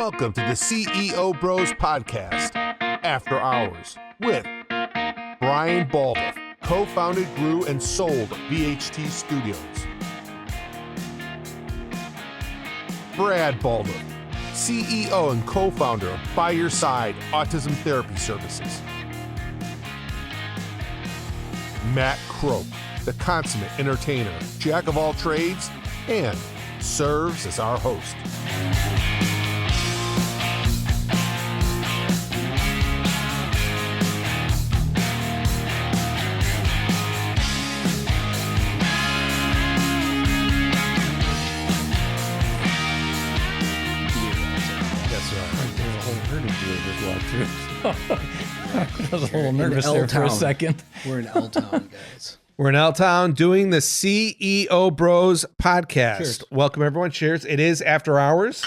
Welcome to the CEO Bros Podcast, After Hours, with Brian Baldoff, co-founded, grew, and sold VHT Studios. Brad Baldoff, CEO and co-founder of By Your Side Autism Therapy Services. Matt Croak, the consummate entertainer, jack of all trades, and serves as our host. I was a little nervous there for a second. We're in Ltown, guys. We're in Ltown doing the CEO Bros podcast. Cheers. Welcome, everyone. Cheers. It is After Hours.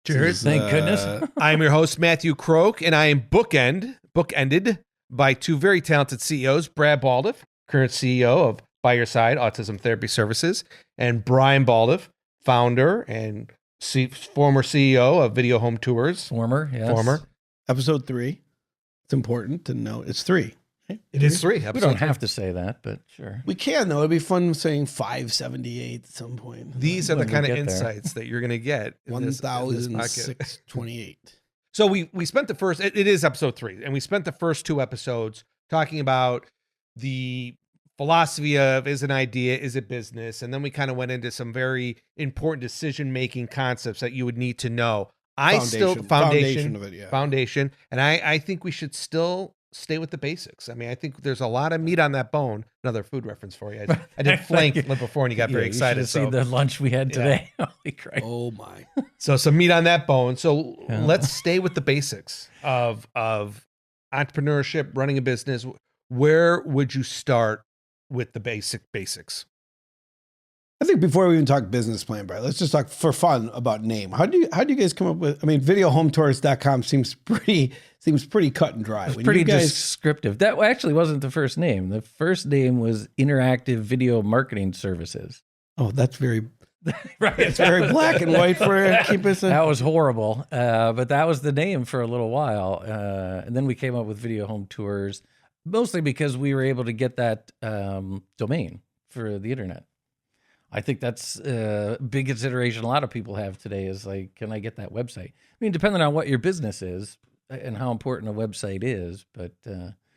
Cheers. Thank goodness. I'm your host, Matthew Croak, and I am bookended by two very talented CEOs, Brad Baldoff, current CEO of By Your Side Autism Therapy Services, and Brian Baldoff, founder and former CEO of Video Home Tours. Former. Episode 3. It's important to know it's 3. Right? It is 3. We don't have to say that, but sure. We can, though. It'd be fun saying 578 at some point. These are the When we kind of get there. insights that you're going to get in this podcast. 1,628. So we spent the first, it is episode 3, and we spent the first 2 episodes talking about the philosophy of, is an idea, is it business? And then we kind of went into some very important decision-making concepts that you would need to know. Foundation of it, yeah. Foundation. And I think we should still stay with the basics. I mean, I think there's a lot of meat on that bone. Another food reference for you. I did flank before and you got very excited. You should have seen the lunch we had today. Holy crap. Oh, my. So some meat on that bone. So Yeah. let's stay with the basics of entrepreneurship, running a business. Where would you start with the basics? I think before we even talk business plan, Brian, let's just talk for fun about name. How do you guys come up with, I mean, videohometours.com seems pretty cut and dry. It's When pretty you guys, descriptive. That actually wasn't the first name. The first name was Interactive Video Marketing Services. oh, that's very, Right. it's very black and white for keep us. That was horrible. But that was the name for a little while. And then we came up with Video Home Tours, mostly because we were able to get that domain for the internet. I think that's a big consideration a lot of people have today is like, can I get that website? I mean, depending on what your business is and how important a website is, but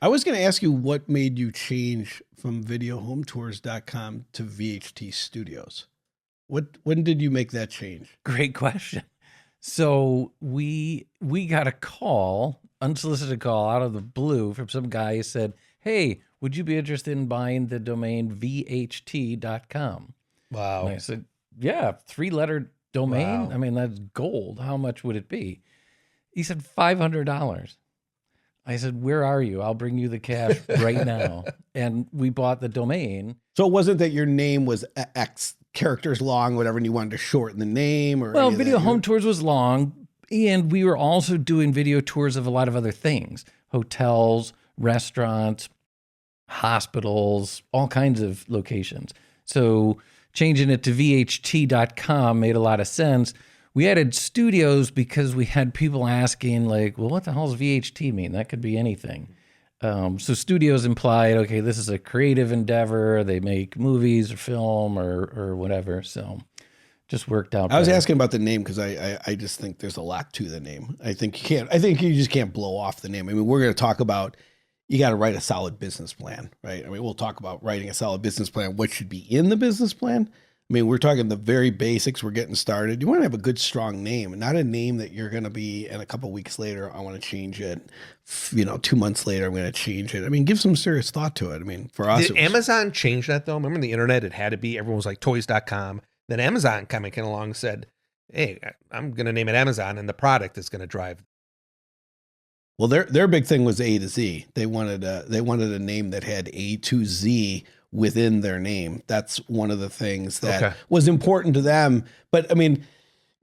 I was going to ask you what made you change from videohometours.com to VHT Studios. When did you make that change? great question. So we got a call, unsolicited call out of the blue from some guy who said, hey, would you be interested in buying the domain VHT.com? Wow. And I said, yeah, 3-letter domain. Wow. I mean, that's gold. How much would it be? He said $500. I said, where are you? I'll bring you the cash right now. And we bought the domain. So it wasn't that your name was X characters long, whatever, and you wanted to shorten the name or Well, any of Video that? Home Tours was long, and we were also doing video tours of a lot of other things, hotels, restaurants, hospitals, all kinds of locations. So changing it to VHT.com made a lot of sense. We added studios because we had people asking like, well, what the hell does VHT mean? That could be anything. So studios implied, okay, this is a creative endeavor. They make movies or film or whatever. So just worked out. I was better. asking about the name because I just think there's a lot to the name. I think you just can't blow off the name. I mean, we're going to talk about, you got to write a solid business plan, right? I mean, we'll talk about writing a solid business plan, what should be in the business plan. I mean, we're talking the very basics. We're getting started. You want to have a good, strong name, and not a name that you're going to be, and a couple of weeks later, I want to change it. 2 months later, I'm going to change it. I mean, give some serious thought to it. I mean, for us, Did Amazon change that though? Remember on the internet, it had to be, everyone was like toys.com. Then Amazon came along and said, hey, I'm going to name it Amazon, and the product is going to drive. well, their big thing was A to Z. They wanted a name that had A to Z within their name. That's one of the things that was important to them. But I mean,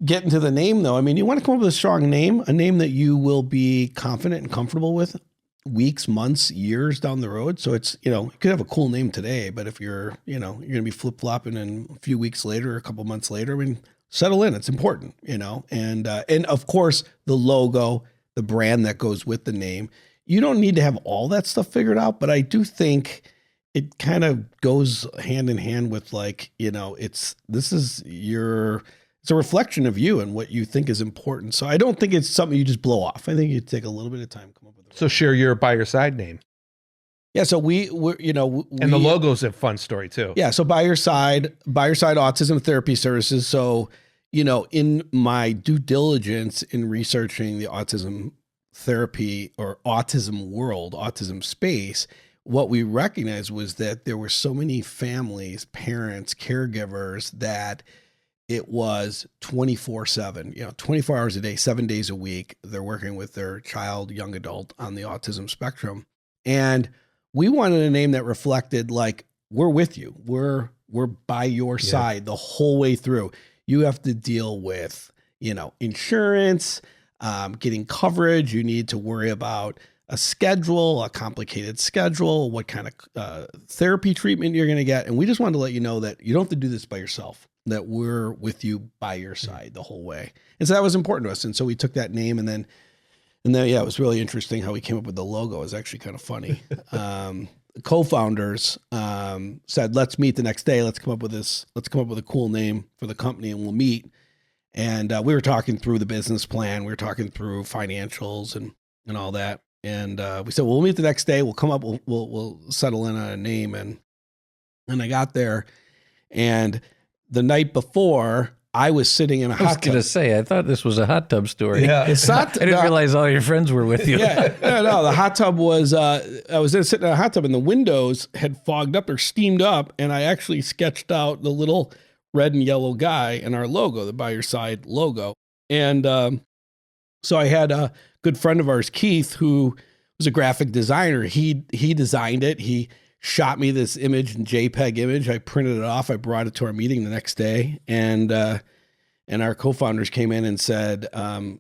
getting to the name though, I mean, you want to come up with a strong name, a name that you will be confident and comfortable with weeks, months, years down the road. So it's, you could have a cool name today, but if you're going to be flip flopping and a few weeks later, a couple months later, I mean, settle in. It's important, you know, and of course the logo, the brand that goes with the name. You don't need to have all that stuff figured out, but I do think it kind of goes hand in hand with, like, you know, it's a reflection of you and what you think is important. So I don't think it's something you just blow off. I think you take a little bit of time to come up with it. So share your By Your Side name. Yeah. So we're, you know, and the logo's a fun story too. Yeah. So By Your Side Autism Therapy Services. So, you know, in my due diligence in researching the autism therapy or autism world, autism space, what we recognized was that there were so many families, parents, caregivers, that it was 24/7, you know, 24 hours a day, 7 days a week. They're working with their child, young adult on the autism spectrum. And we wanted a name that reflected, like, we're with you. We're by your side the whole way through. You have to deal with, you know, insurance, getting coverage. You need to worry about a schedule, a complicated schedule, what kind of therapy treatment you're going to get. And we just wanted to let you know that you don't have to do this by yourself, that we're with you by your side the whole way. And so that was important to us. And so we took that name, and then, yeah, it was really interesting how we came up with the logo. It was actually kind of funny. Co-founders said, let's meet the next day. Let's come up with a cool name for the company, and we'll meet. And we were talking through the business plan. We were talking through financials and all that. And we said, well, we'll meet the next day. We'll come up, we'll settle in on a name. And I got there, and the night before, I was sitting in a hot tub. I was going to say, I thought this was a hot tub story. Yeah. It's not, I didn't realize all your friends were with you. Yeah, no, the hot tub was, I was there sitting in a hot tub, and the windows had fogged up or steamed up, and I actually sketched out the little red and yellow guy in our logo, the By Your Side logo. And so I had a good friend of ours, Keith, who was a graphic designer. He designed it. He shot me this image, JPEG image. I printed it off. I brought it to our meeting the next day, and our co-founders came in and said,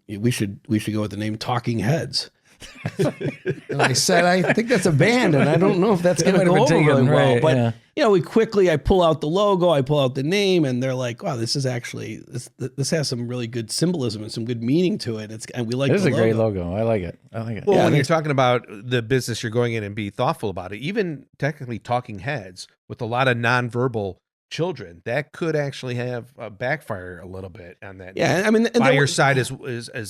we should go with the name Talking Heads. And I said, I think that's a band, and I don't know if that's going to go over really well. But you know, I pull out the logo, I pull out the name, and they're like, wow, this is actually this has some really good symbolism and some good meaning to it. And we like it. It is a great logo. I like it. Well, when you're talking about the business, you're going in and be thoughtful about it. Even technically, Talking Heads with a lot of nonverbal children, that could actually have backfire a little bit on that. Yeah, I mean, By Your Side is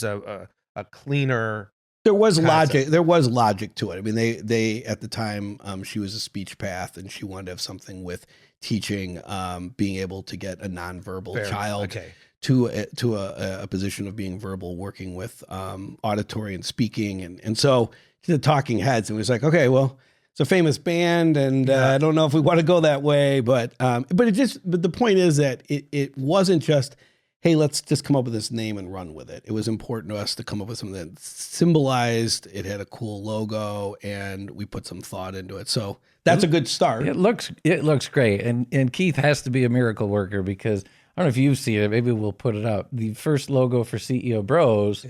a cleaner. There was concept. logic. There was logic to it. I mean, they at the time, she was a speech path, and she wanted to have something with teaching, being able to get a nonverbal child to a position of being verbal, working with auditory and speaking, and so the Talking Heads, and it was like, okay, well, it's a famous band, and I don't know if we want to go that way, but the point is that it wasn't just, hey, let's just come up with this name and run with it. It was important to us to come up with something that symbolized, it had a cool logo, and we put some thought into it. So that's a good start. It looks great. And Keith has to be a miracle worker, because I don't know if you've seen it, maybe we'll put it up. The first logo for CEO Bros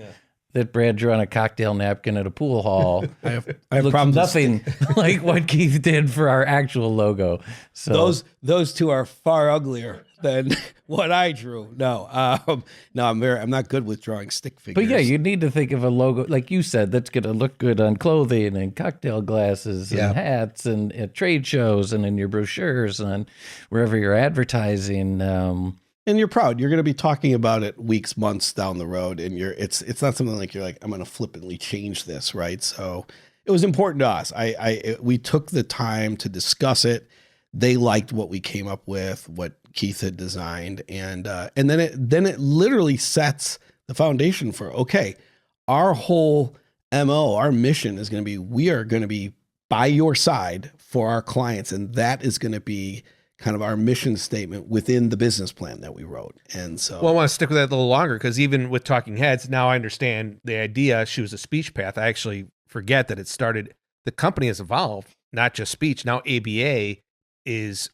that Brad drew on a cocktail napkin at a pool hall. I have problems. Nothing like what Keith did for our actual logo. So those two are far uglier than what I drew. No, I'm not good with drawing stick figures. But yeah, you need to think of a logo, like you said, that's going to look good on clothing and cocktail glasses and hats and at trade shows and in your brochures and wherever you're advertising. And you're proud. You're going to be talking about it weeks, months down the road, and it's not something like you're like, I'm going to flippantly change this, right? So it was important to us. We took the time to discuss it. They liked what we came up with, what Keith had designed, and then it literally sets the foundation for, okay, our whole MO, our mission is going to be, we are going to be by your side for our clients, and that is going to be kind of our mission statement within the business plan that we wrote. And so, well, I want to stick with that a little longer, because even with Talking Heads, now I understand the idea. She was a speech path. I actually forget that it started, the company has evolved, not just speech. Now ABA is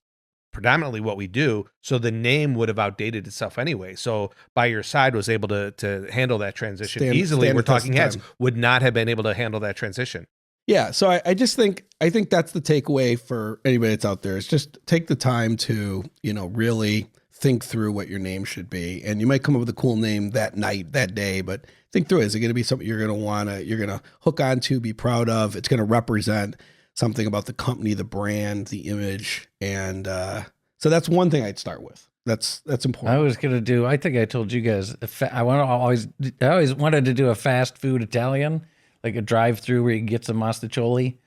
predominantly what we do. So the name would have outdated itself anyway. So By Your Side was able to handle that transition easily. Where Talking Heads would not have been able to handle that transition. Yeah. So I think that's the takeaway for anybody that's out there, is just take the time to, really think through what your name should be. And you might come up with a cool name that night, that day, but think through it. Is it going to be something you're going to hook onto, be proud of? It's going to represent something about the company, the brand, the image. And so that's one thing I'd start with. That's important. I think I told you guys, I always wanted to do a fast food Italian, like a drive-through where you can get some mostaccioli.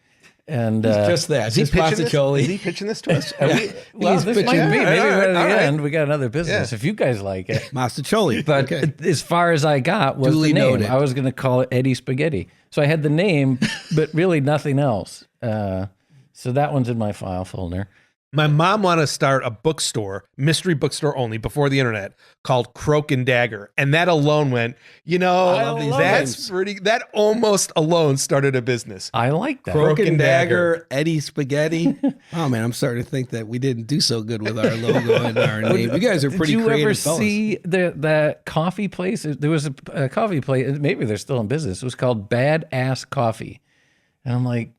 And just that. Is he pitching this to us? This might be. Maybe at the end we got another business if you guys like it. Mostaccioli. But as far as I got was Duly the name. noted. I was going to call it Eddie Spaghetti. So I had the name, but really nothing else. So that one's in my file folder. My mom wanted to start a bookstore, mystery bookstore only, before the internet, called Croak and Dagger. And that alone went, that almost alone started a business. I like that. Croak and Dagger, Eddie Spaghetti. Oh, man, I'm starting to think that we didn't do so good with our logo and our name. You guys are pretty creative. Did you ever fellas. see that coffee place? There was a coffee place, maybe they're still in business. It was called Bad Ass Coffee. And I'm like,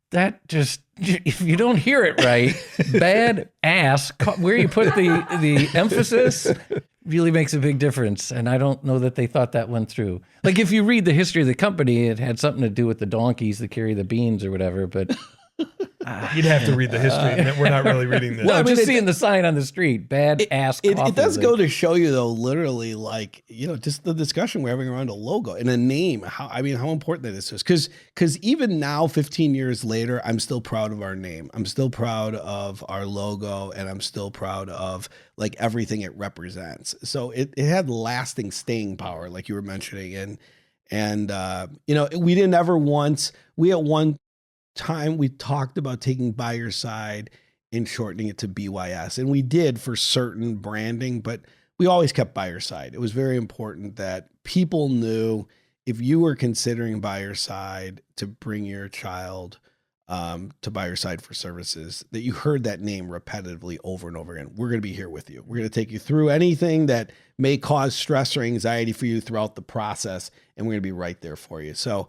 that just, if you don't hear it right, bad ass, where you put the emphasis really makes a big difference. And I don't know that they thought that went through. Like if you read the history of the company, it had something to do with the donkeys that carry the beans or whatever, but you'd have to read the history. We're not really reading this. Well, I'm just seeing the sign on the street, bad ass coffee. It does go to show you though, literally like, just the discussion we're having around a logo and a name, how important that is to us. Cause even now, 15 years later, I'm still proud of our name. I'm still proud of our logo and I'm still proud of like everything it represents. So it had lasting staying power, like you were mentioning. And we didn't ever we at one time we talked about taking By Your Side and shortening it to BYS. And we did for certain branding, but we always kept By Your Side. It was very important that people knew if you were considering By Your Side to bring your child to By Your Side for services, that you heard that name repetitively over and over again. We're going to be here with you. We're going to take you through anything that may cause stress or anxiety for you throughout the process. And we're going to be right there for you. So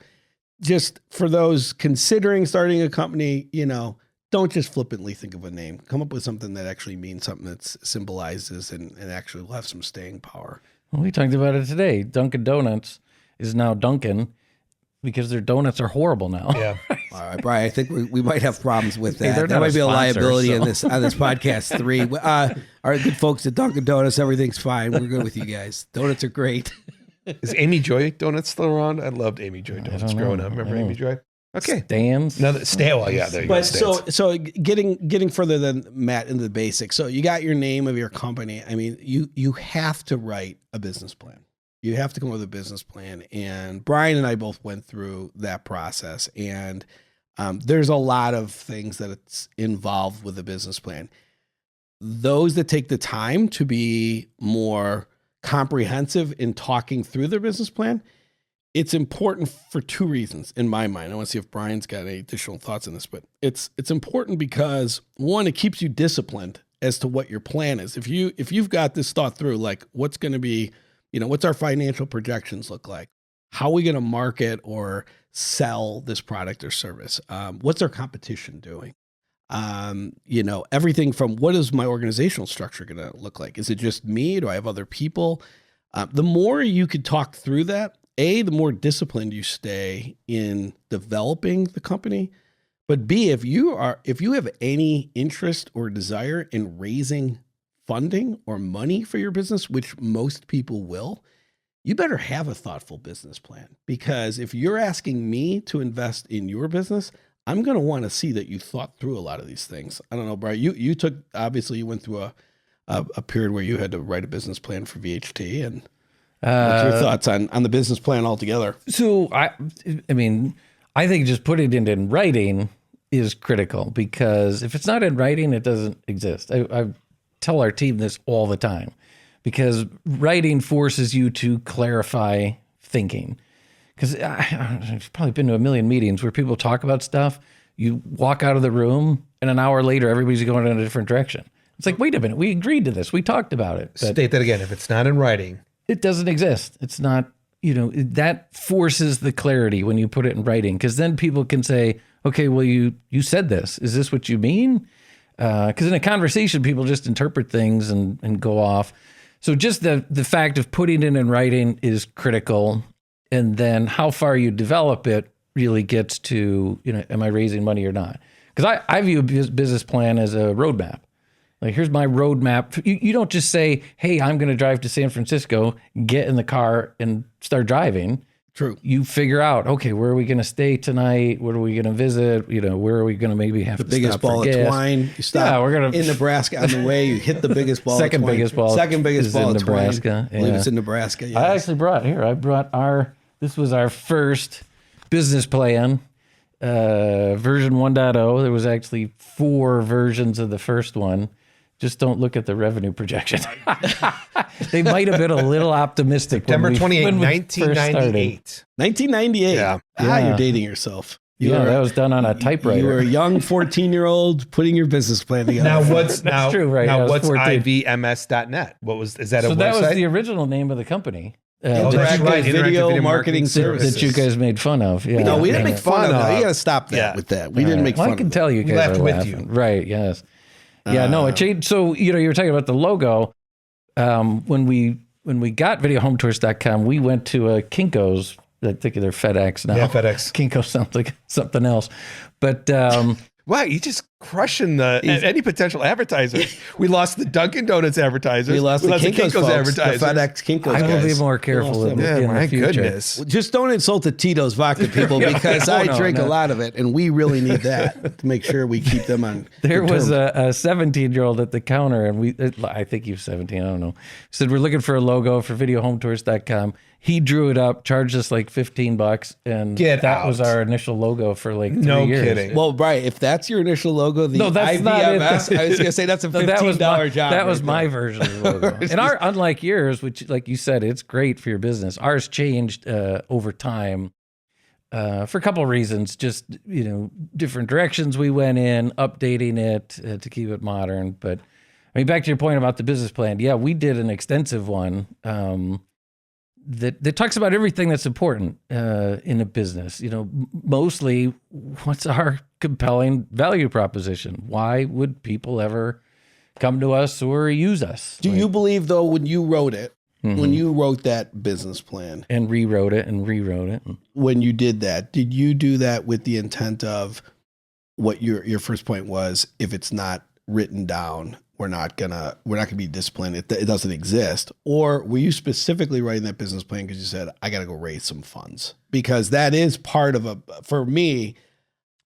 just for those considering starting a company, don't just flippantly think of a name. Come up with something that actually means something that symbolizes and actually will have some staying power. Well, we talked about it today. Dunkin' Donuts is now Dunkin' because their donuts are horrible now. Yeah. All right, Brian, I think we might have problems with that. They're That not might a be a sponsor, liability so. on this podcast 3. Our good folks at Dunkin' Donuts, everything's fine. We're good with you guys. Donuts are great. Is Amy Joy Donuts still around? I loved Amy Joy Donuts growing up. Remember Amy Joy? Okay. Stands. Another well, yeah, there you go. But Stands. so getting further than Matt into the basics. So you got your name of your company. I mean, you have to write a business plan. You have to come up with a business plan. And Brian and I both went through that process. And there's a lot of things that it's involved with a business plan. Those that take the time to be more comprehensive in talking through their business plan, it's important for 2 reasons in my mind. I want to see if Brian's got any additional thoughts on this, but it's important because 1, it keeps you disciplined as to what your plan is. If you've got this thought through, like what's going to be, what's our financial projections look like? How are we going to market or sell this product or service? What's our competition doing? Everything from what is my organizational structure going to look like? Is it just me? Do I have other people? The more you could talk through that, the more disciplined you stay in developing the company. But B, if you have any interest or desire in raising funding or money for your business, which most people will, you better have a thoughtful business plan. Because if you're asking me to invest in your business, I'm going to want to see that you thought through a lot of these things. I don't know, Brian, you went through a period where you had to write a business plan for VHT, and what's your thoughts on the business plan altogether? So I think just putting it in writing is critical, because if it's not in writing, it doesn't exist. I tell our team this all the time, because writing forces you to clarify thinking. Because I've probably been to a million meetings where people talk about stuff. You walk out of the room, and an hour later, everybody's going in a different direction. It's like, wait a minute, we agreed to this. We talked about it. State that again. If it's not in writing, it doesn't exist. It's not, that forces the clarity when you put it in writing. Because then people can say, okay, well, you said this. Is this what you mean? Because in a conversation, people just interpret things and go off. So just the fact of putting it in writing is critical. And then how far you develop it really gets to, am I raising money or not? Because I view a business plan as a roadmap. Like, here's my roadmap. You don't just say, hey, I'm going to drive to San Francisco, get in the car and start driving. True. You figure out, okay, where are we going to stay tonight? What are we going to visit? Where are we going to maybe have the to biggest stop ball for of gas? twine. You stop we're gonna in Nebraska on the way. You hit the biggest ball. Second of twine. biggest ball. Second biggest is ball in of twine. Nebraska. I believe Yeah. it's in Nebraska. Yes. I actually brought this was our first business plan, version 1.0. There was actually 4 versions of the first one. Just don't look at the revenue projection. They might have been a little optimistic. September 28, when we first started. 1998. 1998. Yeah. You're dating yourself. That was done on a typewriter. You were a young 14-year-old putting your business plan together. Now what's That's true, right? I Now was what's 14. IVMS.net? Is that a So website? that was the original name of the company. Oh, that's Interactive right. Video Marketing Services. That you guys made fun of. Yeah. No, we didn't make fun of that. You got to stop that Yeah. with that. We didn't make Well, fun I can of tell you We guys laughed are with laughing. you. Right, yes. Yeah, no, it changed. So, you were talking about the logo. When we got videohometours.com, we went to a Kinko's. I think they're FedEx now. Yeah, FedEx. Kinko sounds like something else. But Wow, you just crushing any potential advertisers. We lost the Dunkin' Donuts advertisers. We lost the Kinko's folks, advertisers. the FedEx Kinko's I will guys. be more careful in Yeah, the my future. goodness. Just don't insult the Tito's vodka people because I no, drink no. a lot of it, and we really need that to make sure we keep them on. There good was terms. a 17-year-old at the counter, and I think he was 17, I don't know. Said, we're looking for a logo for videohometours.com. He drew it up, charged us like $15, and Get that out. was our initial logo for like 3 No years. kidding. Well, right. If that's your initial logo, the No, that's IVMS, not it. I was going to say that's a $15 that was my, job. That was right my there. version of the logo. And unlike yours, which, like you said, it's great for your business. Ours changed over time for a couple of reasons. Just different directions we went in, updating it to keep it modern. But I mean, back to your point about the business plan. Yeah, we did an extensive one that talks about everything that's important in a business. Mostly what's our compelling value proposition? Why would people ever come to us or use us? Do you believe, though, when you wrote it, Mm-hmm. when you wrote that business plan, And rewrote it and rewrote it. when you did that, did you do that with the intent of what your first point was? If it's not written down, we're not gonna be disciplined. It doesn't exist. Or were you specifically writing that business plan because you said, I got to go raise some funds? Because that is part of for me,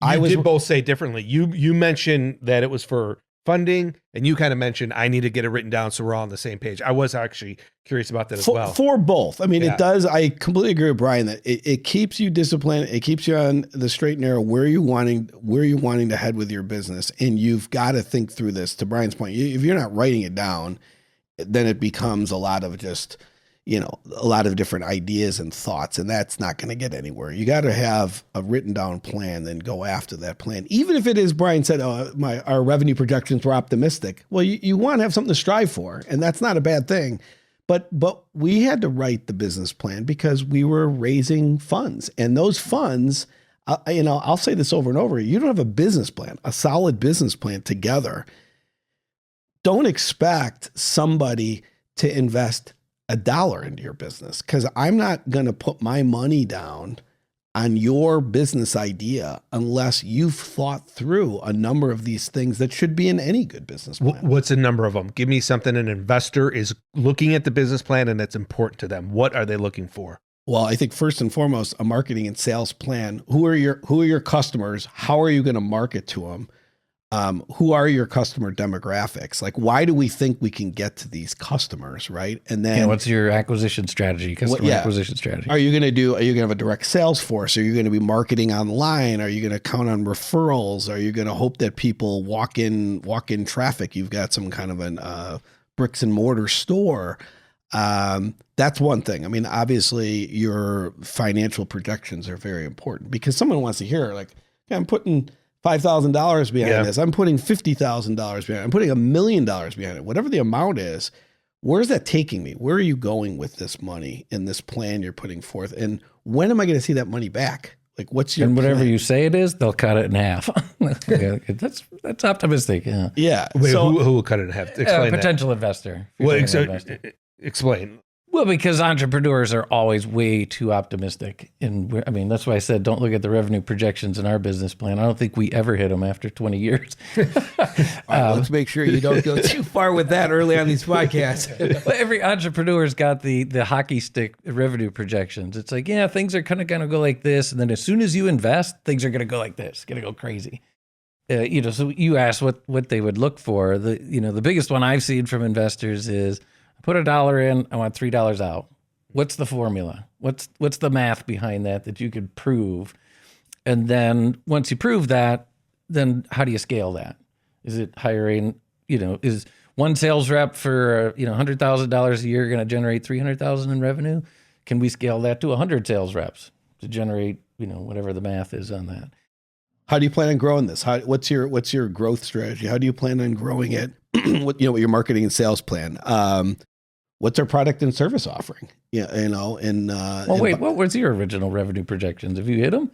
I did both say differently. You mentioned that it was for funding, and you kind of mentioned I need to get it written down so we're all on the same page. I was actually curious about that as well. For both. I mean, Yeah. it does. I completely agree with Brian that it keeps you disciplined. It keeps you on the straight and narrow. Where are you wanting to head with your business? And you've got to think through this. To Brian's point, if you're not writing it down, then it becomes a lot of just, a lot of different ideas and thoughts, and that's not going to get anywhere. You got to have a written down plan, then go after that plan. Even if it is, Brian said, our revenue projections were optimistic. Well, you want to have something to strive for, and that's not a bad thing. But we had to write the business plan because we were raising funds, and those funds, I'll say this over and over. You don't have a business plan, a solid business plan together. Don't expect somebody to invest $1 into your business, because I'm not going to put my money down on your business idea unless you've thought through a number of these things that should be in any good business plan. What's a number of them? Give me something an investor is looking at the business plan and that's important to them. What are they looking for? Well, I think first and foremost, a marketing and sales plan. Who are your customers? How are you going to market to them? Who are your customer demographics? Like, why do we think we can get to these customers, right? And then what's your acquisition strategy, customer acquisition strategy? Are you going to have a direct sales force? Are you going to be marketing online? Are you going to count on referrals? Are you going to hope that people walk in traffic? You've got some kind of an bricks and mortar store. That's one thing. I mean, obviously your financial projections are very important, because someone wants to hear, like, I'm putting $5,000 behind this. I'm putting $50,000 behind it. I'm putting $1 million behind it. Whatever the amount is, where's that taking me? Where are you going with this money in this plan you're putting forth? And when am I going to see that money back? Like, what's your And whatever plan? you say it is, they'll cut it in half. Yeah, that's optimistic. Yeah. Yeah. Wait, so, who will cut it in half? Explain that. Potential investor. Well, Future investor. explain. Well, because entrepreneurs are always way too optimistic. And I mean, that's why I said, don't look at the revenue projections in our business plan. I don't think we ever hit them after 20 years. all right, let's make sure you don't go too far with that early on these podcasts. Every entrepreneur's got the hockey stick revenue projections. It's like, yeah, things are kind of going to go like this. And then as soon as you invest, things are going to go like this, going to go crazy. So you asked what they would look for. The biggest one I've seen from investors is, put $1 in, I want $3 out. What's the formula? What's the math behind that you could prove? And then once you prove that, then how do you scale that? Is it hiring, is one sales rep for, $100,000 a year going to generate $300,000 in revenue? Can we scale that to 100 sales reps to generate, whatever the math is on that? How do you plan on growing this? What's your growth strategy? How do you plan on growing it? What your marketing and sales plan? What's our product and service offering? Yeah, what was your original revenue projections? Have you hit them?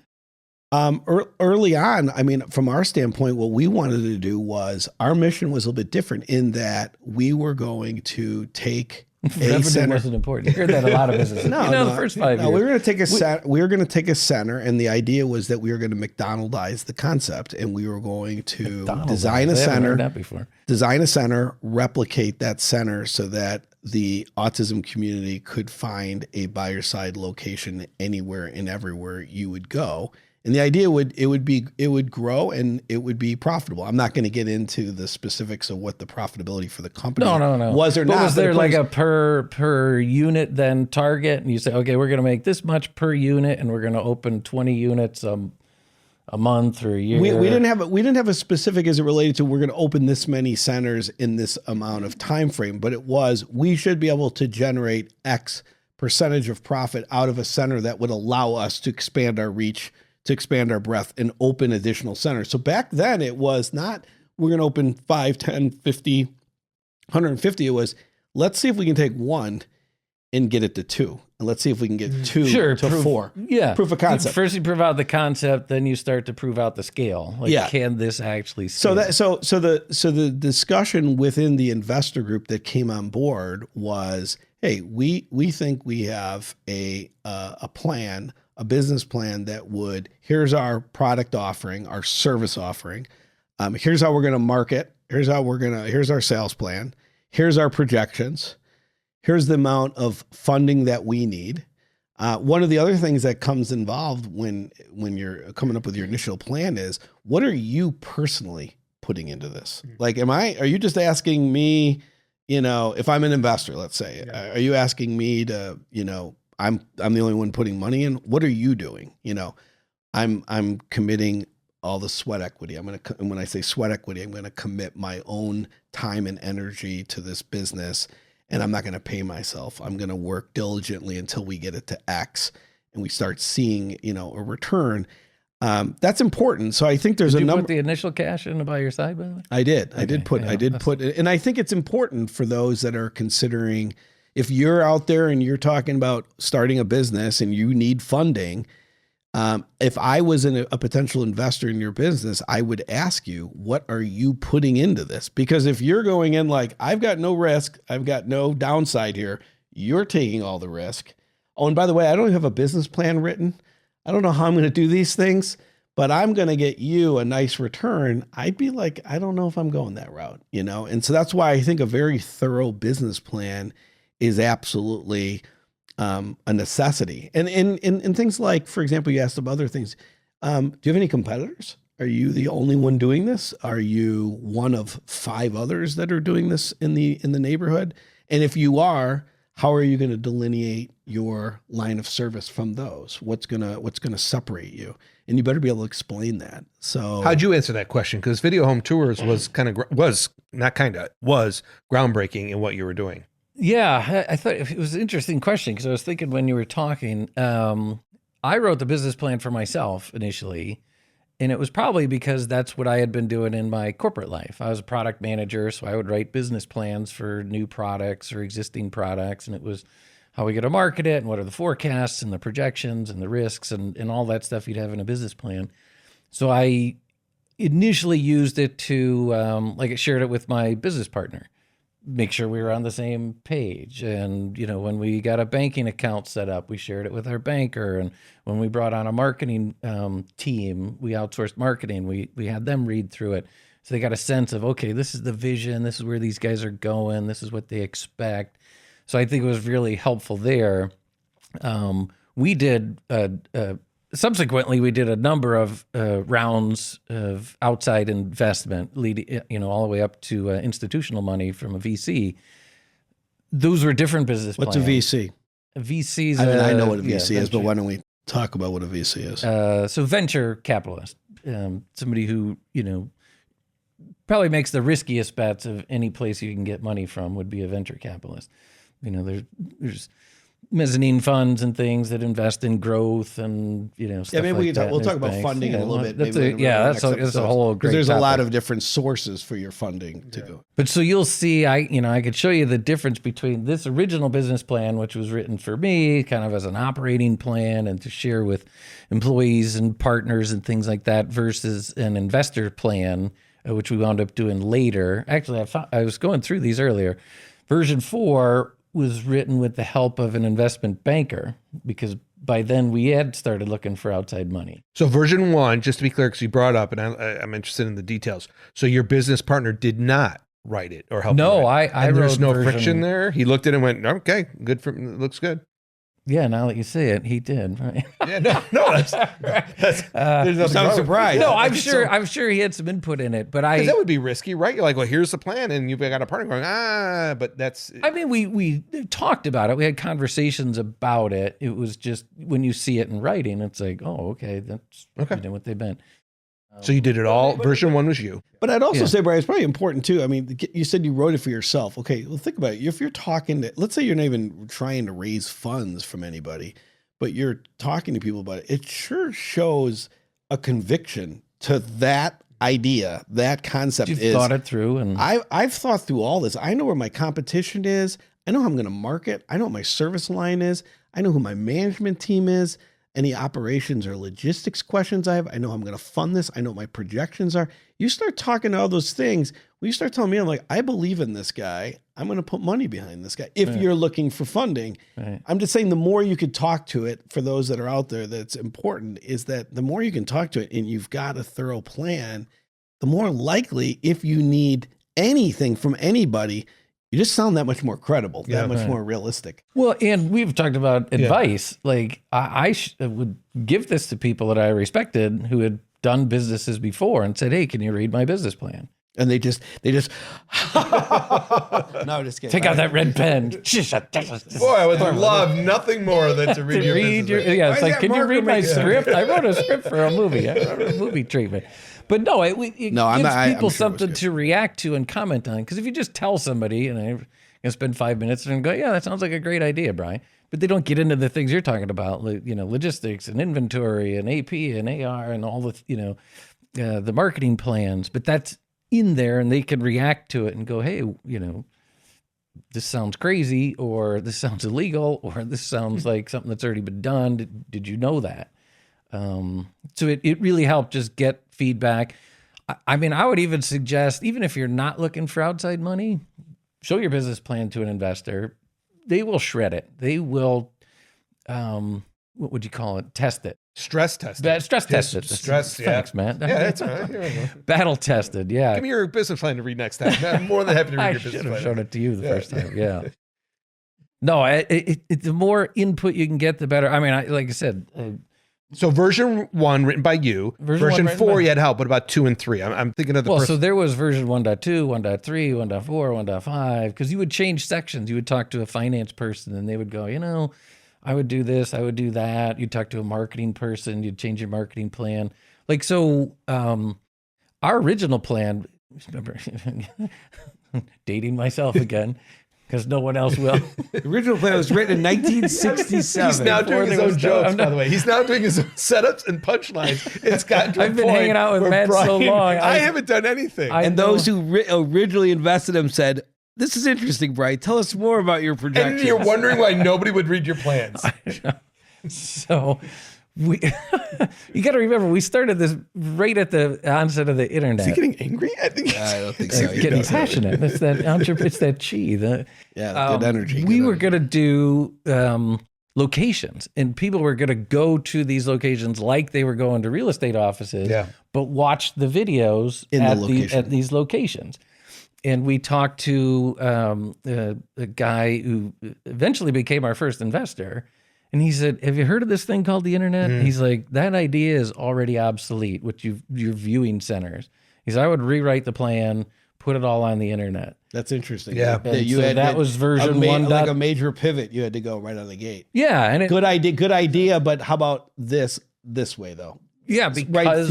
Early on, I mean, from our standpoint, what we wanted to do was our mission was a little bit different in that we were going to take revenue wasn't important. You heard that a lot of businesses. The first 5 years. We were going to take a center, and the idea was that we were going to McDonaldize the concept, and we were going to design a center, replicate that center so that the autism community could find a buyer side location anywhere and everywhere you would go. And the idea it would grow and it would be profitable. I'm not going to get into the specifics of what the profitability for the company was or not. Was there like a per unit then target? And you say, okay, we're going to make this much per unit, and we're going to open 20 units a month or a year. We didn't have a specific as it related to we're going to open this many centers in this amount of time frame, but it was we should be able to generate X percentage of profit out of a center that would allow us to expand our reach, to expand our breadth, and open additional centers. So back then it was not we're going to open 5, 10, 50, 150. It was let's see if we can take one and get it to 2. And let's see if we can get 2 to 4. Yeah. Proof of concept. First you prove out the concept, then you start to prove out the scale. Can this actually scale? So the discussion within the investor group that came on board was, hey, we think we have a plan, a business plan that would, here's our product offering, our service offering. Here's how we're going to market. Here's our sales plan. Here's our projections. Here's the amount of funding that we need. One of the other things that comes involved when you're coming up with your initial plan is, what are you personally putting into this? Like, are you just asking me, if I'm an investor, let's say, are you asking me to, I'm the only one putting money in? What are you doing? I'm committing all the sweat equity. And when I say sweat equity, I'm going to commit my own time and energy to this business. And I'm not going to pay myself. I'm going to work diligently until we get it to X and we start seeing, a return. That's important. So I think there's a number. Did you put the initial cash in by your side, by the way? I did. Okay. I did put it. And I think it's important for those that are considering, if you're out there and you're talking about starting a business and you need funding, if I was a potential investor in your business, I would ask you, what are you putting into this? Because if you're going in like, I've got no risk, I've got no downside here, you're taking all the risk. Oh, and by the way, I don't have a business plan written. I don't know how I'm going to do these things, but I'm going to get you a nice return. I'd be like, I don't know if I'm going that route, And so that's why I think a very thorough business plan is absolutely a necessity. And things like, for example, you asked about other things. Do you have any competitors? Are you the only one doing this? Are you one of 5 others that are doing this in the neighborhood? And if you are, how are you going to delineate your line of service from those? What's gonna separate you? And you better be able to explain that. So how'd you answer that question? Because Video Home Tours was groundbreaking in what you were doing. Yeah, I thought it was an interesting question because I was thinking when you were talking, I wrote the business plan for myself initially, and it was probably because that's what I had been doing in my corporate life. I was a product manager, so I would write business plans for new products or existing products, and it was how we got to market it and what are the forecasts and the projections and the risks and all that stuff you'd have in a business plan. So I initially used it to, I shared it with my business partner, make sure we were on the same page. And, when we got a banking account set up, we shared it with our banker. And when we brought on a marketing team, we outsourced marketing, we had them read through it. So they got a sense of, okay, this is the vision, this is where these guys are going, this is what they expect. So I think it was really helpful there. We did, subsequently, we did a number of rounds of outside investment, leading, all the way up to institutional money from a VC. Those were different business What's plans. a VC? A VC's, I know what a VC is, venture. but why don't we talk about what a VC is? So venture capitalist, somebody who, probably makes the riskiest bets of any place you can get money from would be a venture capitalist. There's mezzanine funds and things that invest in growth and stuff maybe like that. we'll talk about Banks. funding in a little bit. That's maybe that's a whole great. There's topic. a lot of different sources for your funding to go. But so you'll see, I could show you the difference between this original business plan, which was written for me, kind of as an operating plan and to share with employees and partners and things like that, versus an investor plan, which we wound up doing later. Actually, I was going through these earlier. Version 4 was written with the help of an investment banker, because by then we had started looking for outside money. So version 1, just to be clear, because you brought it up, and I'm interested in the details. So your business partner did not write it or help you No, write it. I And there's wrote no version- friction there. He looked at it and went, okay, good for looks good. Yeah, now that you say it, he did. Right? Yeah, no, that's there's nothing sound wrong with surprised. it. No, Yeah, I'm it's sure. so- I'm sure he had some input in it, but 'cause that would be risky, right? You're like, well, here's the plan, and you've got a partner going, but that's. I mean, we talked about it. We had conversations about it. It was just when you see it in writing, it's like, oh, okay, that's Okay. what they meant. So you did it all. Version 1 was you. But I'd also Yeah. say, Brian, it's probably important too. I mean, you said you wrote it for yourself. Okay, well, think about it. If you're talking to, let's say you're not even trying to raise funds from anybody, but you're talking to people about it, it sure shows a conviction to that idea, that concept. You've thought it through, and I've thought through all this. I know where my competition is. I know how I'm going to market. I know what my service line is. I know who my management team is. Any operations or logistics questions I have, I know I'm going to fund this. I know what my projections are. You start talking to all those things. When you start telling me, I'm like, I believe in this guy. I'm going to put money behind this guy. If Right. you're looking for funding, right. I'm just saying the more you could talk to it, for those that are out there, that's important, is that the more you can talk to it and you've got a thorough plan, the more likely, if you need anything from anybody, you just sound that much more credible, Yeah, that much right. more realistic. Well, and we've talked about advice. Like I would give this to people that I respected who had done businesses before and said, "Hey, can you read my business plan? And they just no, just kidding. Take out that red pen." Boy, I would love nothing more than to read your business plan. Yeah, Why it's is like, that can you marker read my making- script? I wrote a script for a movie. I wrote a movie treatment. But no, it No, gives I'm not- I'm people sure it was something good. to react to and comment on. Because if you just tell somebody, and I'm going to spend 5 minutes and go, yeah, that sounds like a great idea, Brian. But they don't get into the things you're talking about, like, logistics and inventory and AP and AR and all the, the marketing plans. But that's in there, and they can react to it and go, hey, this sounds crazy, or this sounds illegal, or this sounds like something that's already been done. Did you know that? So it really helped just get feedback. I mean, I would even suggest, even if you're not looking for outside money, show your business plan to an investor. They will shred it. They will, what would you call it? Test it. Stress testing. Stress test it. Stress, yeah. Thanks, Matt. Yeah, that's all right. Here we go. Battle tested, yeah. Give me your business plan to read next time. I'm more than happy to read I your should business have plan. shown it to you the Yeah. first time. Yeah. No, the more input you can get, the better. I mean, like I said, So version 1 written by you. Version Version 1 written 4 by- you had help. What about 2 and 3? I'm thinking of the well, first. so there was version 1.2, 1.3, 1.4, 1.5, because you would change sections. You would talk to a finance person and they would go, I would do this, I would do that. You'd talk to a marketing person, you'd change your marketing plan. Like, so our original plan, remember, dating myself again, because no one else will. The original plan was written in 1967. He's now doing his there own was no- jokes, I'm by not- the way. He's now doing his own setups and punchlines. It's gotten to a I've been point hanging out with where Matt so long, I haven't done anything. I and know. those who originally invested him said, This is interesting, Brian. Tell us more about your projections. And you're wondering why nobody would read your plans. So we, you got to remember, we started this right at the onset of the internet. Is he getting angry? I don't think so. Getting passionate. It's that it's that chi. Good energy. We were going to do locations, and people were going to go to these locations like they were going to real estate offices, but watch the videos at these locations. And we talked to a guy who eventually became our first investor. And he said, have you heard of this thing called the internet? He's like, that idea is already obsolete with your viewing centers. He said, I would rewrite the plan, put it all on the internet. That's interesting. Yeah. That was version 1. Like a major pivot. You had to go right out of the gate. Yeah. And good idea. But how about this way though? Yeah, because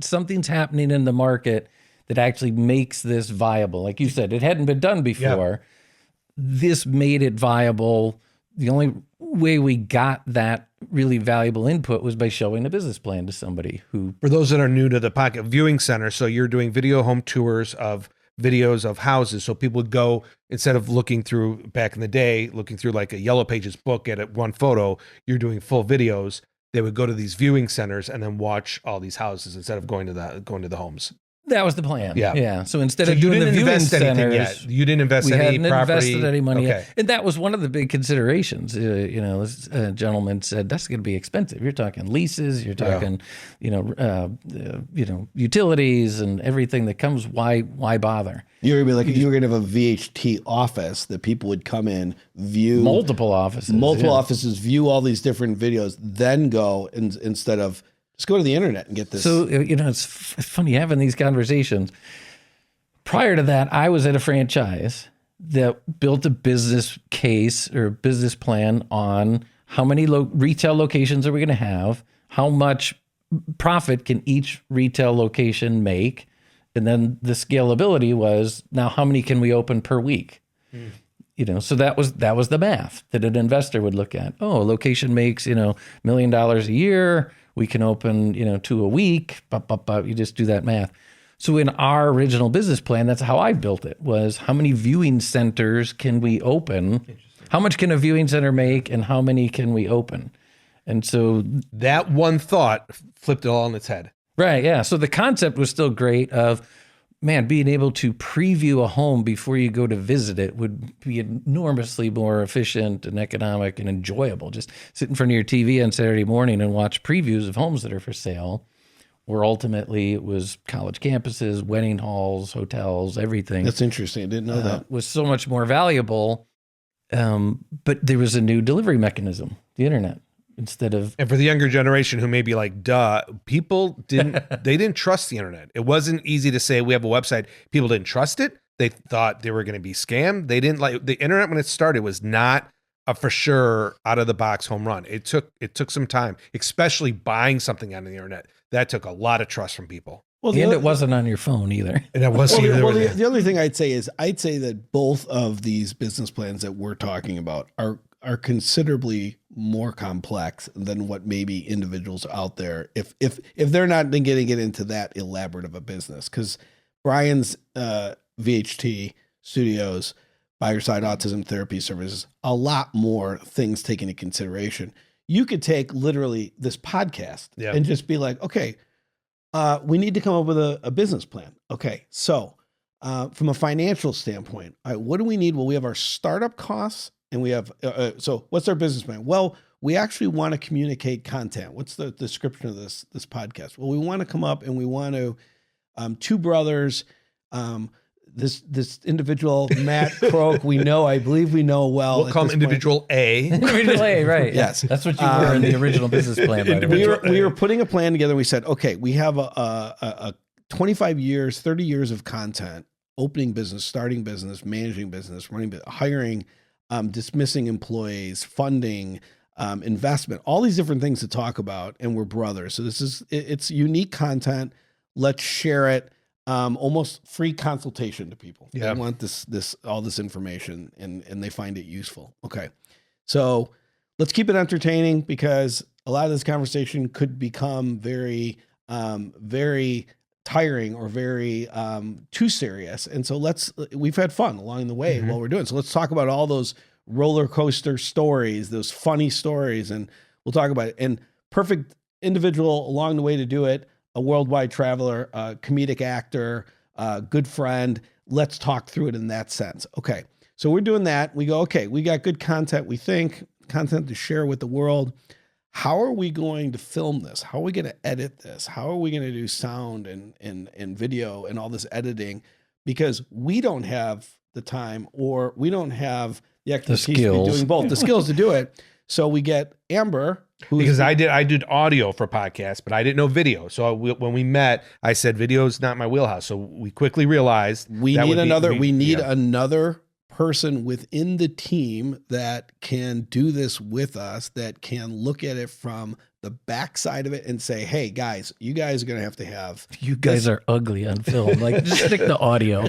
something's happening in the market that actually makes this viable. Like you said, it hadn't been done before. Yeah. This made it viable. The only way we got that really valuable input was by showing a business plan to somebody who... For those that are new to the pocket viewing center, so you're doing video home tours of videos of houses. So people would go, instead of looking through, back in the day, looking through like a Yellow Pages book at one photo, you're doing full videos. They would go to these viewing centers and then watch all these houses instead of going to the homes. That was the plan. Yeah. So instead of you doing didn't the viewing invest anything centers, yet. You didn't invest any hadn't property. Invested any money yet. And that was one of the big considerations. This gentleman said, that's going to be expensive. You're talking leases, you're talking, utilities and everything that comes. Why bother? You were going to have a VHT office that people would come in, view multiple offices, view all these different videos, then go instead of just go to the internet and get this. So, it's funny having these conversations. Prior to that, I was at a franchise that built a business case or business plan on how many retail locations are we going to have, how much profit can each retail location make, and then the scalability was, now how many can we open per week? So that was the math that an investor would look at. Oh, a location makes, $1 million a year. We can open, 2 a week. You just do that math. So in our original business plan, that's how I built it, was how many viewing centers can we open? How much can a viewing center make and how many can we open? And so that one thought flipped it all on its head. Right, yeah. So the concept was still great of, being able to preview a home before you go to visit it would be enormously more efficient and economic and enjoyable. Just sit in front of your TV on Saturday morning and watch previews of homes that are for sale, where ultimately it was college campuses, wedding halls, hotels, everything. That's interesting. I didn't know that. Was so much more valuable. But there was a new delivery mechanism, the internet. And for the younger generation who may be like, duh, people didn't trust the internet. It wasn't easy to say we have a website. People didn't trust it. They thought they were going to be scammed. They didn't like the internet when it started was not a for sure out of the box home run. It took some time, especially buying something on the internet. That took a lot of trust from people. Well, it wasn't on your phone either. And it wasn't either. The other thing I'd say that both of these business plans that we're talking about are considerably more complex than what maybe individuals out there, if they're not getting it into that elaborate of a business. Because Brian's VHT Studios, By Your Side Autism Therapy Services, a lot more things taken into consideration. You could take literally this podcast and just be like, okay, we need to come up with a business plan. Okay, so from a financial standpoint, all right, what do we need? Well, we have our startup costs. And we have, so what's our business plan? Well, we actually want to communicate content. What's the description of this podcast? Well, we want to come up and we want to, two brothers, this individual, Matt Croak, I believe we know well. We'll call him individual A. Individual A, right. Yes. That's what you were in the original business plan. By the way. We were putting a plan together. And we said, okay, we have a 25 years, 30 years of content, opening business, starting business, managing business, hiring, dismissing employees, funding, investment, all these different things to talk about. And we're brothers. So it's unique content. Let's share it. Almost free consultation to people. They want all this information and they find it useful. Okay. So let's keep it entertaining because a lot of this conversation could become very tiring or very too serious. And so we've had fun along the way while we're doing. So let's talk about all those roller coaster stories, those funny stories, and we'll talk about it. And perfect individual along the way to do it, a worldwide traveler, a comedic actor, a good friend. Let's talk through it in that sense. Okay. So we're doing that. We go, okay, we got good content. We think content to share with the world. How are we going to film this? How are we going to edit this? How are we going to do sound and video and all this editing? Because we don't have the time, or we don't have the expertise to be doing both, the skills to do it. So we get Amber, because I did audio for podcasts, but I didn't know video. So when we met, I said video is not my wheelhouse. So we quickly realized we need another person within the team that can do this with us, that can look at it from the backside of it and say, hey guys, you guys are going to have you guys are ugly on film. Like, just stick to audio.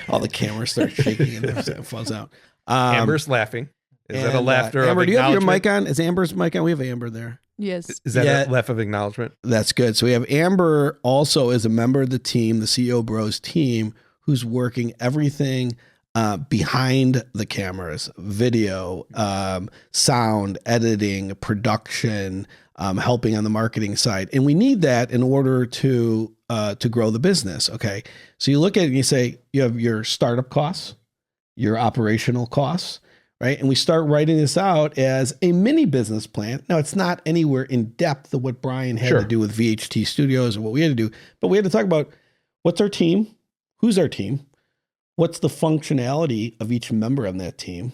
All the cameras start shaking and it falls out. Amber's laughing. Is that a laughter? Amber, of do you have your mic on? Is Amber's mic on? We have Amber there. Yes. Is that a laugh of acknowledgement? That's good. So we have Amber also as a member of the team, the CEO Bros team, who's working everything behind the cameras, video, sound, editing, production, helping on the marketing side. And we need that in order to grow the business. Okay. So you look at it and you say, you have your startup costs, your operational costs, right? And we start writing this out as a mini business plan. Now, it's not anywhere in depth of what Brian had to do with VHT Studios or what we had to do, but we had to talk about what's our team, who's our team, what's the functionality of each member on that team,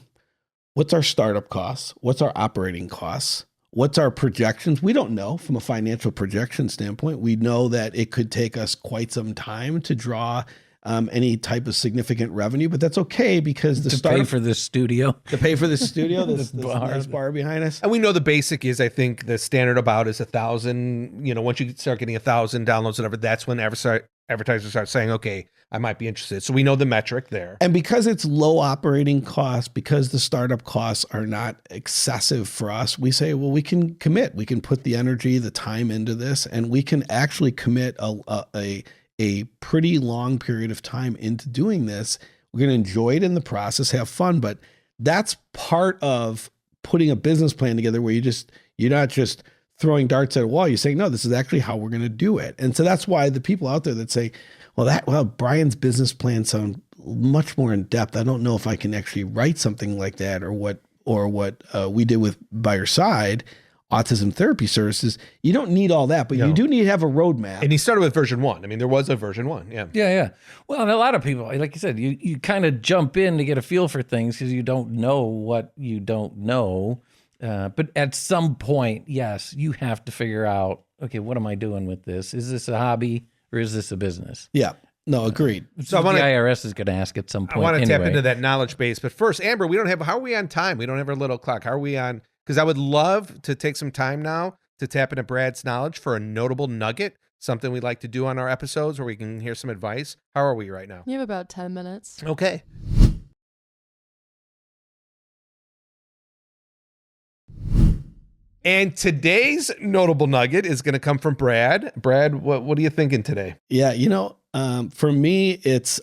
what's our startup costs, what's our operating costs, what's our projections. We don't know from a financial projection standpoint. We know that it could take us quite some time to draw any type of significant revenue, but that's okay because to pay for this studio, this nice bar behind us. And we know the basic is, I think the standard about is 1,000, once you start getting 1,000 downloads, whatever, that's when advertisers start saying, okay, I might be interested. So we know the metric there. And because it's low operating costs, because the startup costs are not excessive for us, we say, well, we can commit, we can put the energy, the time into this, and we can actually commit a pretty long period of time into doing this. We're going to enjoy it in the process, have fun, but that's part of putting a business plan together where you're not just throwing darts at a wall. You're saying, no, this is actually how we're going to do it. And so that's why the people out there that say, well, Brian's business plan sounds much more in depth. I don't know if I can actually write something like that, or what we did with By Your Side, Autism Therapy Services. You don't need all that, but you do need to have a roadmap. And he started with version 1. I mean, there was a version 1. Yeah. Yeah. Well, and a lot of people, like you said, you kind of jump in to get a feel for things because you don't know what you don't know. But at some point, yes, you have to figure out, okay, what am I doing with this? Is this a hobby or is this a business? Yeah. No, agreed. So the IRS is going to ask at some point. I want to tap into that knowledge base. But first, Amber, how are we on time? We don't have our little clock. How are we on? Because I would love to take some time now to tap into Brad's knowledge for a notable nugget, something we like to do on our episodes where we can hear some advice. How are we right now? You have about 10 minutes. Okay. And today's notable nugget is going to come from Brad. Brad, what are you thinking today? Yeah, for me, it's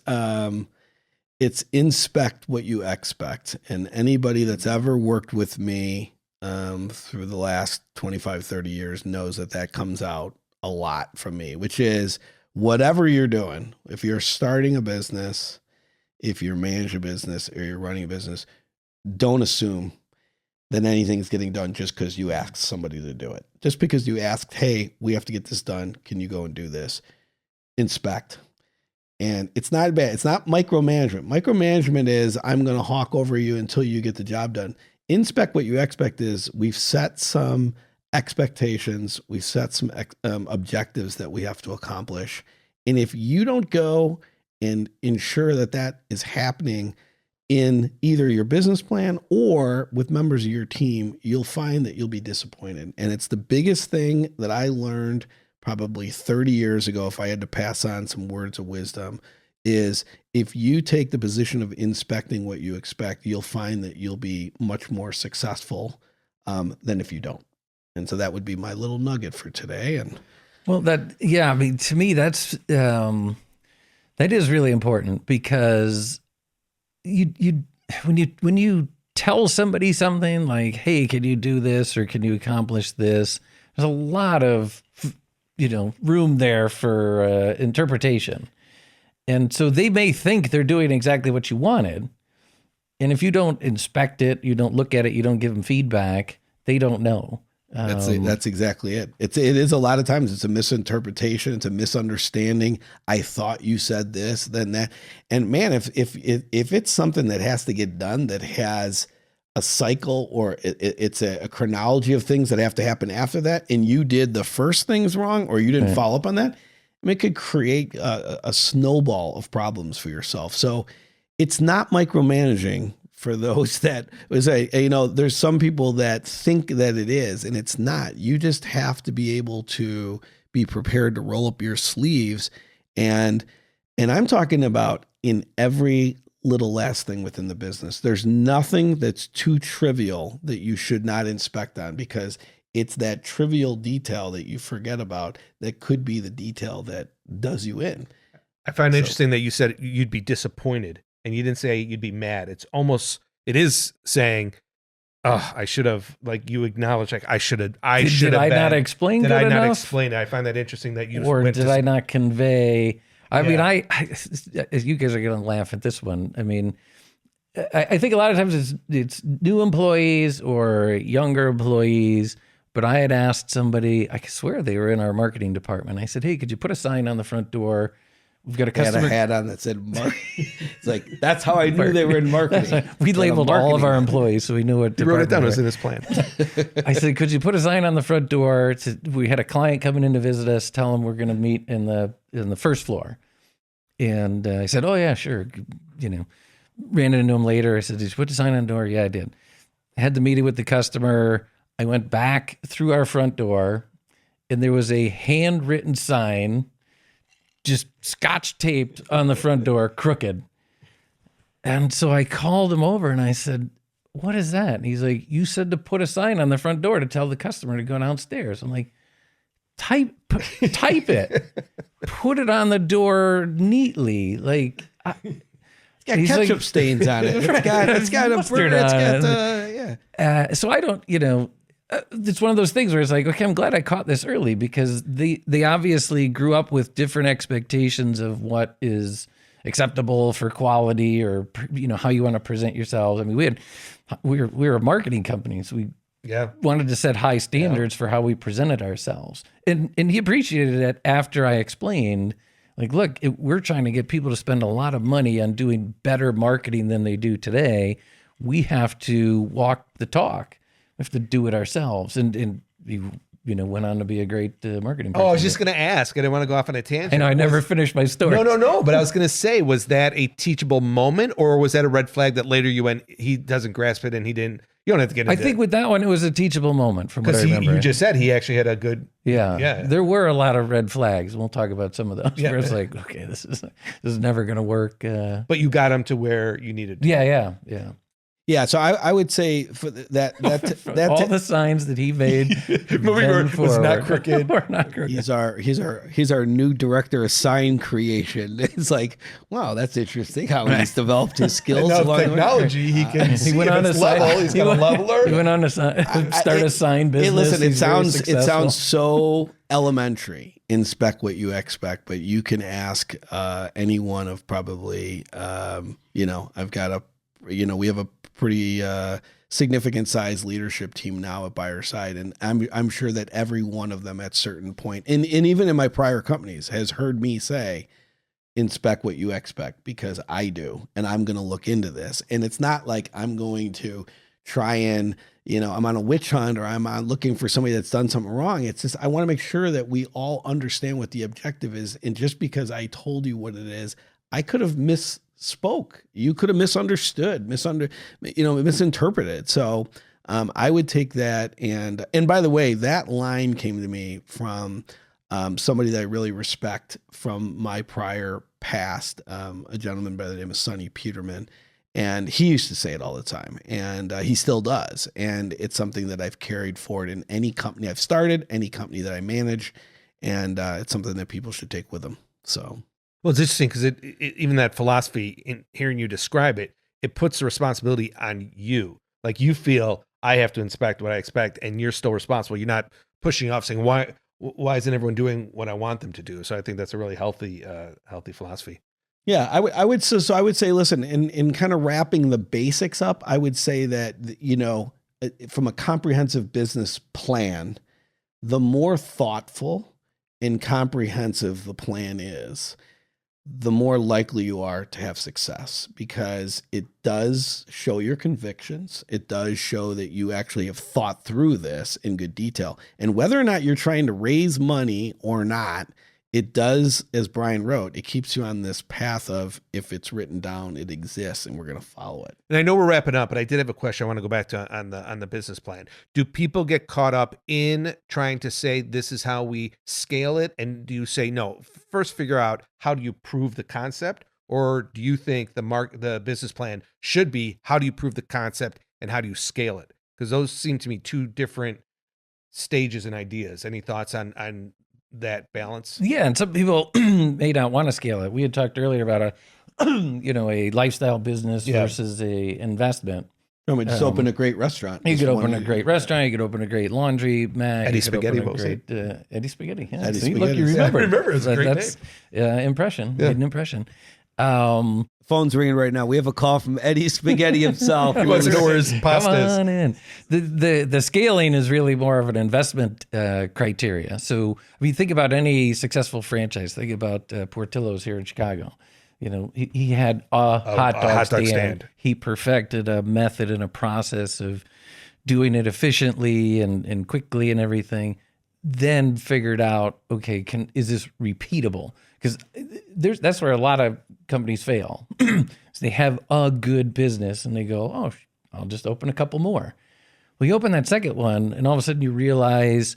inspect what you expect. And anybody that's ever worked with me through the last 25, 30 years knows that comes out a lot from me, which is whatever you're doing, if you're starting a business, if you're managing a business, or you're running a business, don't assume that anything's getting done just because you asked somebody to do it. Just because you asked, hey, we have to get this done. Can you go and do this? Inspect. And it's not bad. It's not micromanagement. Micromanagement is, I'm going to hawk over you until you get the job done. Inspect what you expect is, we've set some expectations. We've set some objectives that we have to accomplish. And if you don't go and ensure that is happening in either your business plan or with members of your team, you'll find that you'll be disappointed. And it's the biggest thing that I learned probably 30 years ago, if I had to pass on some words of wisdom, is if you take the position of inspecting what you expect, you'll find that you'll be much more successful than if you don't. And so that would be my little nugget for today. And Well, I mean, to me, that is really important, because when you tell somebody something like, hey, can you do this, or can you accomplish this? There's a lot of, room there for interpretation. And so they may think they're doing exactly what you wanted. And if you don't inspect it, you don't look at it, you don't give them feedback, they don't know. That's exactly it. It is a lot of times it's a misinterpretation. It's a misunderstanding. I thought you said this, then that. And man, if it's something that has to get done, that has a cycle, or it's a chronology of things that have to happen after that, and you did the first things wrong, or you didn't follow up on that, I mean, it could create a snowball of problems for yourself. So it's not micromanaging. For those that was there's some people that think that it is, and it's not. You just have to be able to be prepared to roll up your sleeves. And I'm talking about in every little last thing within the business. There's nothing that's too trivial that you should not inspect on, because it's that trivial detail that you forget about that could be the detail that does you in. I find it interesting that you said you'd be disappointed, and you didn't say you'd be mad. It is saying, oh, I should have, like you acknowledge, like I should have. Did I not explain good enough? Did I not explain it? I find that interesting that you or did I not convey? I mean, you guys are going to laugh at this one. I mean, I think a lot of times it's new employees or younger employees. But I had asked somebody, I swear they were in our marketing department. I said, hey, could you put a sign on the front door? We've got a customer. Had a hat on that said it's like, that's how I knew they were in marketing. We labeled all of our employees, so we knew what. You wrote it down. It was in his plan. I said, could you put a sign on the front door? We had a client coming in to visit us. Tell them we're going to meet in the first floor. And I said, oh yeah, sure. Ran into him later. I said, did you put a sign on the door? Yeah, I did. I had the meeting with the customer. I went back through our front door, and there was a handwritten sign, just scotch taped on the front door, crooked. And so I called him over and I said, what is that? And he's like, you said to put a sign on the front door to tell the customer to go downstairs. I'm like, type it, put it on the door neatly. Like, it's got ketchup stains on it. It's got a burger. It's got so I don't, it's one of those things where it's like, okay, I'm glad I caught this early, because they obviously grew up with different expectations of what is acceptable for quality, or how you want to present yourselves. I mean, we were a marketing company, so we wanted to set high standards for how we presented ourselves, and he appreciated it after I explained, like, look, we're trying to get people to spend a lot of money on doing better marketing than they do today. We have to walk the talk. We have to do it ourselves. And he, went on to be a great marketing person. Oh, I was just going to ask. I didn't want to go off on a tangent. I know, I never finished my story. No. But I was going to say, was that a teachable moment, or was that a red flag that later you went, he doesn't grasp it and he didn't? You don't have to get into I think with that one, it was a teachable moment from what I remember. You just said he actually had a good... Yeah. There were a lot of red flags. We'll talk about some of those. Where it's like, okay, this is never going to work. But you got him to where you needed to. Yeah. Yeah, so I would say for that all the signs that he made was not crooked. Not crooked. He's our new director of sign creation. It's like, wow, that's interesting how he's developed his skills. Now technology, he can see went on its level. He's got a leveler. He went on to start a sign business. Listen, it sounds so elementary. Inspect what you expect, but you can ask any one of probably I've got we have a pretty significant size leadership team now by our side, and I'm sure that every one of them at certain point, and even in my prior companies, has heard me say, inspect what you expect, because I do, and I'm going to look into this. And it's not like I'm going to try and I'm on a witch hunt, or I'm looking for somebody that's done something wrong. It's just I want to make sure that we all understand what the objective is, and just because I told you what it is, I could have misspoke. You could have misunderstood, misinterpreted. So I would take that. And by the way, that line came to me from somebody that I really respect from my prior past, a gentleman by the name of Sonny Peterman. And he used to say it all the time, and he still does. And it's something that I've carried forward in any company I've started, any company that I manage. and it's something that people should take with them. So, well, it's interesting because even that philosophy, in hearing you describe it, it puts the responsibility on you. Like you feel I have to inspect what I expect, and you're still responsible. You're not pushing off saying why isn't everyone doing what I want them to do? So I think that's a really healthy philosophy. yeah, I would so I would say, listen, in kind of wrapping the basics up, I would say that, from a comprehensive business plan, the more thoughtful and comprehensive the plan is, the more likely you are to have success, because it does show your convictions. It does show that you actually have thought through this in good detail. And whether or not you're trying to raise money or not, it does, as Brian wrote, it keeps you on this path of, if it's written down, it exists, and we're going to follow it. And I know we're wrapping up, but I did have a question I want to go back to on the business plan. Do people get caught up in trying to say this is how we scale it? And do you say, no, first figure out how do you prove the concept? Or do you think the business plan should be how do you prove the concept and how do you scale it? Because those seem to me two different stages and ideas. Any thoughts on that balance? Yeah, and some people may not want to scale it. We had talked earlier about a lifestyle business versus a investment. I mean, just open a great restaurant. You could open a great restaurant. You could open a great laundry mat. Eddie Spaghetti. Eddie Spaghetti. Yeah. Eddie See, Spaghetti. look, you remember. I remember. It's a great That's impression. Yeah. Made an impression. Phone's ringing right now. We have a call from Eddie Spaghetti himself. He wants to know where his pasta Come is. on in. The scaling is really more of an investment criteria. So I mean, think about any successful franchise. Think about Portillo's here in Chicago. He had a hot dog stand. He perfected a method and a process of doing it efficiently and quickly and everything. Then figured out, okay, is this repeatable? Because that's where a lot of companies fail. So they have a good business and they go, oh, I'll just open a couple more. Well, you open that second one and all of a sudden you realize,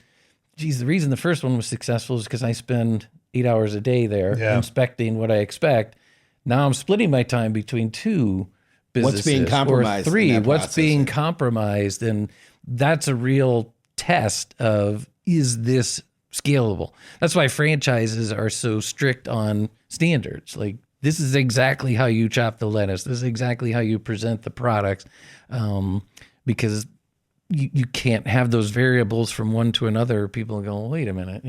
geez, the reason the first one was successful is because I spend 8 hours a day there inspecting what I expect. Now I'm splitting my time between two businesses. What's being compromised? Or three. In that What's process? being compromised? And that's a real test of, is this scalable? That's why franchises are so strict on standards. Like, this is exactly how you chop the lettuce. This is exactly how you present the products, because you can't have those variables from one to another. People go, well, wait a minute,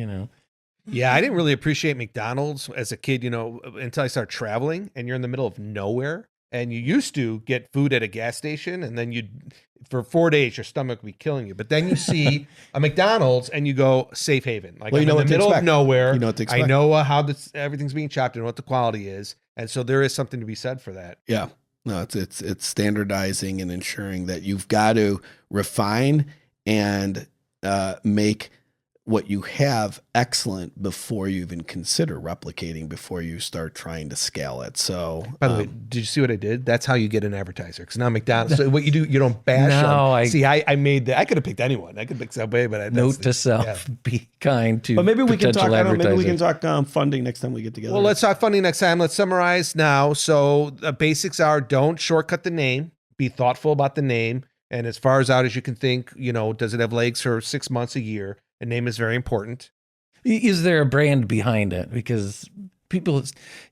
Yeah, I didn't really appreciate McDonald's as a kid, until I started traveling and you're in the middle of nowhere. And you used to get food at a gas station, and then for 4 days, your stomach would be killing you. But then you see a McDonald's and you go, safe haven. Like, I'm in the middle of nowhere. You know what to expect. I know how everything's being chopped and what the quality is. And so there is something to be said for that. Yeah. No, it's standardizing and ensuring that you've got to refine and make what you have excellent before you even consider replicating, before you start trying to scale it. So, by the way, did you see what I did? That's how you get an advertiser. Because now McDonald's, so what you do, you don't bash them. I made that. I could have picked anyone. I could pick Subway, but note to self: be kind to. But maybe we can talk. Maybe we can talk funding next time we get together. Well, let's talk funding next time. Let's summarize now. So the basics are: don't shortcut the name. Be thoughtful about the name, and as far out as you can think. Does it have legs for 6 months, a year? A name is very important. Is there a brand behind it? Because people,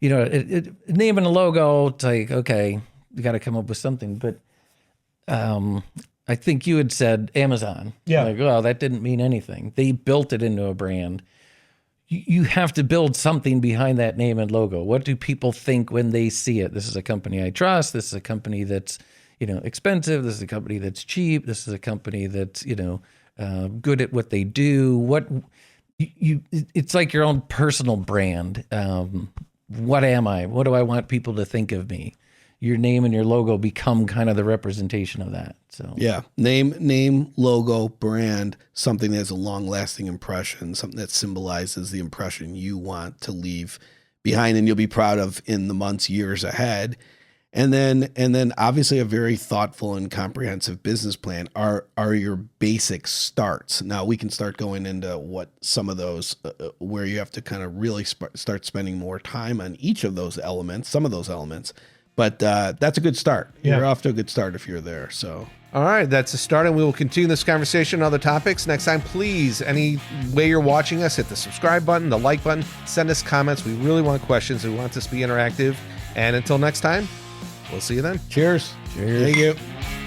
name and a logo, it's like, okay, you got to come up with something. But I think you had said Amazon. Yeah. Like, well, that didn't mean anything. They built it into a brand. You have to build something behind that name and logo. What do people think when they see it? This is a company I trust. This is a company that's, expensive. This is a company that's cheap. This is a company that's, good at what they do. It's like your own personal brand. What am I? What do I want people to think of me? Your name and your logo become kind of the representation of that. So yeah, name, logo, brand, something that has a long-lasting impression, something that symbolizes the impression you want to leave behind and you'll be proud of in the months, years ahead. And then obviously a very thoughtful and comprehensive business plan are your basic starts. Now we can start going into what some of those, where you have to kind of really start spending more time on each of those elements, some of those elements. But that's a good start. Yeah. You're off to a good start if you're there. So All right, that's a start, and we will continue this conversation on other topics next time. Please, any way you're watching us, hit the subscribe button, the like button, send us comments. We really want questions. We want this to be interactive. And until next time, we'll see you then. Cheers. Cheers. Thank you.